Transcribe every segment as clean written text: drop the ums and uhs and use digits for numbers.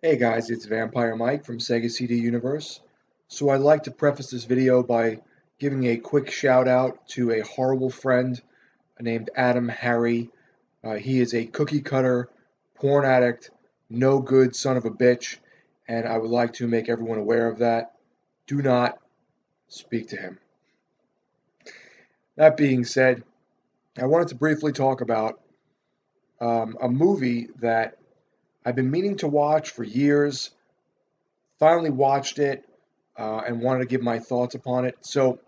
Hey guys, it's Vampire Mike from Sega CD Universe. So I'd like to preface this video by giving a quick shout out to a horrible friend named Adam Harry. He is a cookie cutter, porn addict, no good son of a bitch, and I would like to make everyone aware of that. Do not speak to him. That being said, I wanted to briefly talk about a movie that I've been meaning to watch for years. Finally watched it and wanted to give my thoughts upon it. So,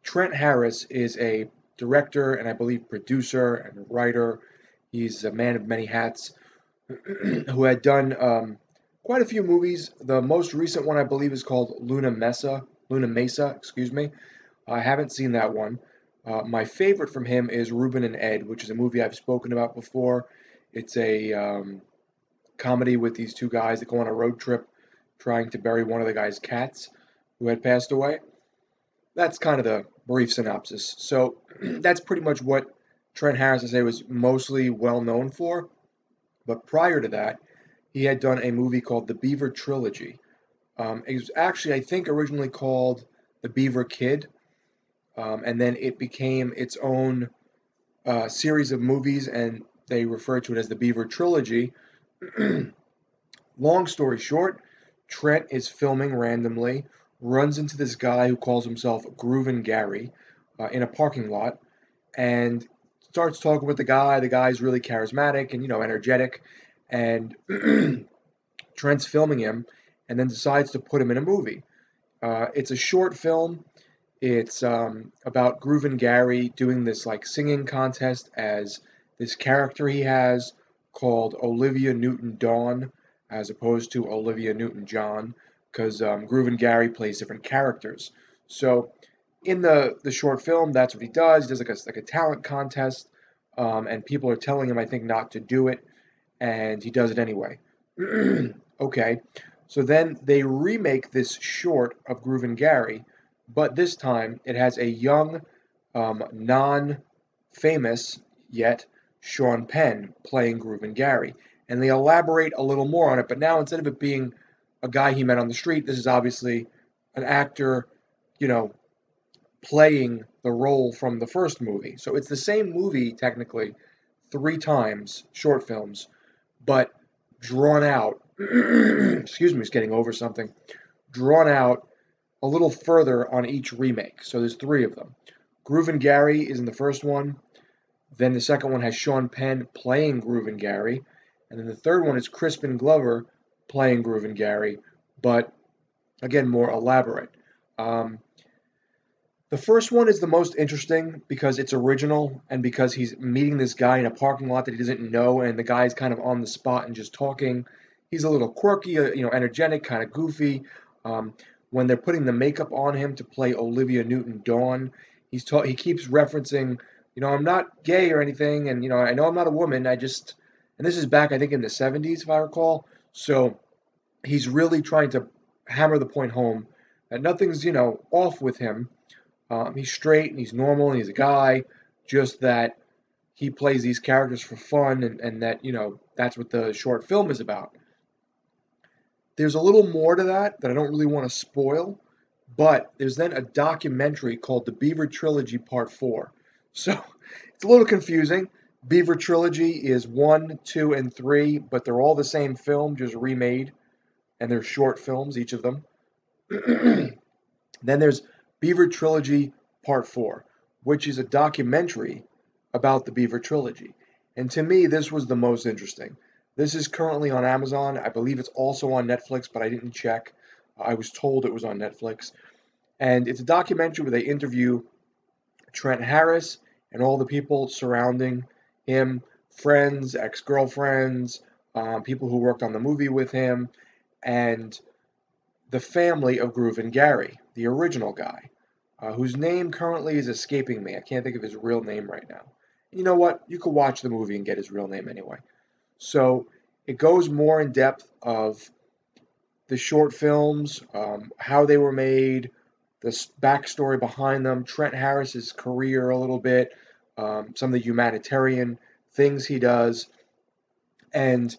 Trent Harris is a director and I believe producer and writer. He's a man of many hats who had done quite a few movies. The most recent one I believe is called Luna Mesa, excuse me. I haven't seen that one. My favorite from him is Ruben and Ed, which is a movie I've spoken about before. It's a comedy with these two guys that go on a road trip trying to bury one of the guy's cats who had passed away. That's kind of the brief synopsis. So that's pretty much what Trent Harris, I say, was mostly well known for. But prior to that, he had done a movie called The Beaver Trilogy. It was actually, I think, originally called The Beaver Kid, and then it became its own series of movies, and they referred to it as the Beaver Trilogy. Long story short, Trent is filming randomly, runs into this guy who calls himself Groovin' Gary in a parking lot, and starts talking with the guy. The guy's really charismatic and energetic, and Trent's filming him, and then decides to put him in a movie. It's a short film. It's about Groovin' Gary doing this like singing contest as this character he has called Olivia Newton-Dawn, as opposed to Olivia Newton-John, because Groovin' Gary plays different characters. So in the short film, that's what he does. He does like a talent contest, and people are telling him, I think, not to do it, and he does it anyway. Okay, so then they remake this short of Groovin' Gary, but this time it has a young, non-famous yet Sean Penn playing Groovin' Gary, and they elaborate a little more on it. But now instead of it being a guy he met on the street, this is obviously an actor, you know, playing the role from the first movie. So it's the same movie technically, three times, short films, but drawn out. Excuse me, just getting over something. Drawn out a little further on each remake. So there's three of them. Groovin' Gary is in the first one. Then the second one has Sean Penn playing Groovin' Gary. And then the third one is Crispin Glover playing Groovin' Gary, but again, more elaborate. Um, the first one is the most interesting because it's original and because he's meeting this guy in a parking lot that he doesn't know, and the guy's kind of on the spot and just talking. He's a little quirky, energetic, kind of goofy. Um, when they're putting the makeup on him to play Olivia Newton-Dawn, he keeps referencing, I'm not gay or anything, and I know I'm not a woman. And this is back, I think, in the 70s, if I recall. So he's really trying to hammer the point home that nothing's, off with him. He's straight and he's normal and he's a guy, just that he plays these characters for fun, and that, that's what the short film is about. There's a little more to that I don't really want to spoil, but there's then a documentary called The Beaver Trilogy Part 4. So it's a little confusing. Beaver Trilogy is 1, 2, and 3, but they're all the same film, just remade, and they're short films, each of them. Then there's Beaver Trilogy Part 4, which is a documentary about the Beaver Trilogy. And to me, this was the most interesting. This is currently on Amazon. I believe it's also on Netflix, but I didn't check. I was told it was on Netflix. And it's a documentary where they interview Trent Harris and all the people surrounding him, friends, ex-girlfriends, people who worked on the movie with him, and the family of Groovin' Gary, the original guy, whose name currently is escaping me. I can't think of his real name right now. You know what? You could watch the movie and get his real name anyway. So it goes more in depth of the short films, how they were made, the backstory behind them, Trent Harris's career a little bit, some of the humanitarian things he does, and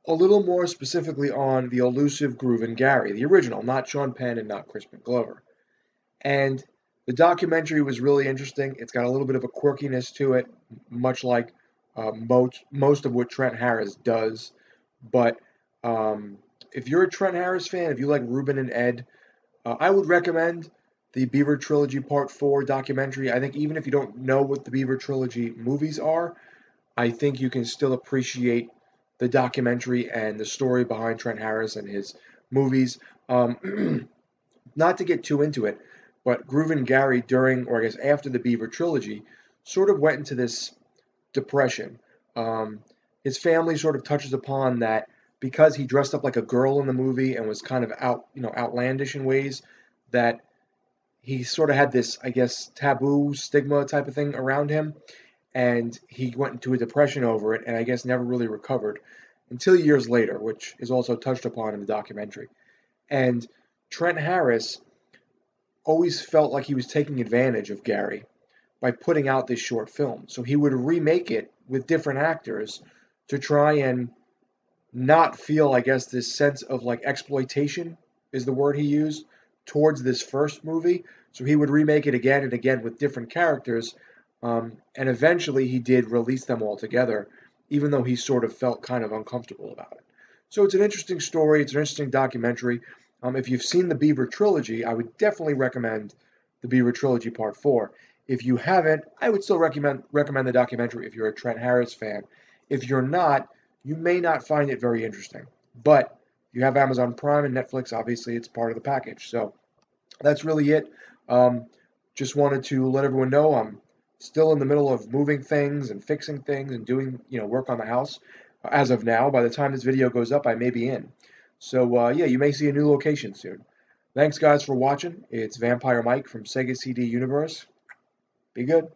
a little more specifically on the elusive Groovin' Gary, the original, not Sean Penn and not Crispin Glover. And the documentary was really interesting. It's got a little bit of a quirkiness to it, much like most of what Trent Harris does. But um, if you're a Trent Harris fan, if you like Ruben and Ed, I would recommend the Beaver Trilogy Part 4 documentary. I think even if you don't know what the Beaver Trilogy movies are, I think you can still appreciate the documentary and the story behind Trent Harris and his movies. Not to get too into it, but Groovin' Gary during, or I guess after the Beaver Trilogy, sort of went into this depression. Um, his family sort of touches upon that because he dressed up like a girl in the movie and was kind of outlandish in ways that he sort of had this, I guess, taboo stigma type of thing around him, and he went into a depression over it, and I guess never really recovered until years later, which is also touched upon in the documentary. And Trent Harris always felt like he was taking advantage of Gary by putting out this short film. So he would remake it with different actors to try and not feel, I guess, this sense of like exploitation is the word he used towards this first movie. So he would remake it again and again with different characters. And eventually he did release them all together, even though he sort of felt kind of uncomfortable about it. So it's an interesting story. It's an interesting documentary. If you've seen the Beaver Trilogy, I would definitely recommend the Beaver Trilogy Part 4. If you haven't, I would still recommend the documentary if you're a Trent Harris fan. If you're not, you may not find it very interesting. But you have Amazon Prime and Netflix, obviously it's part of the package. So that's really it. Um, just wanted to let everyone know I'm still in the middle of moving things and fixing things and doing work on the house. As of now, by the time this video goes up, I may be in. So yeah, you may see a new location soon. Thanks guys for watching. It's Vampire Mike from Sega CD Universe. Be good.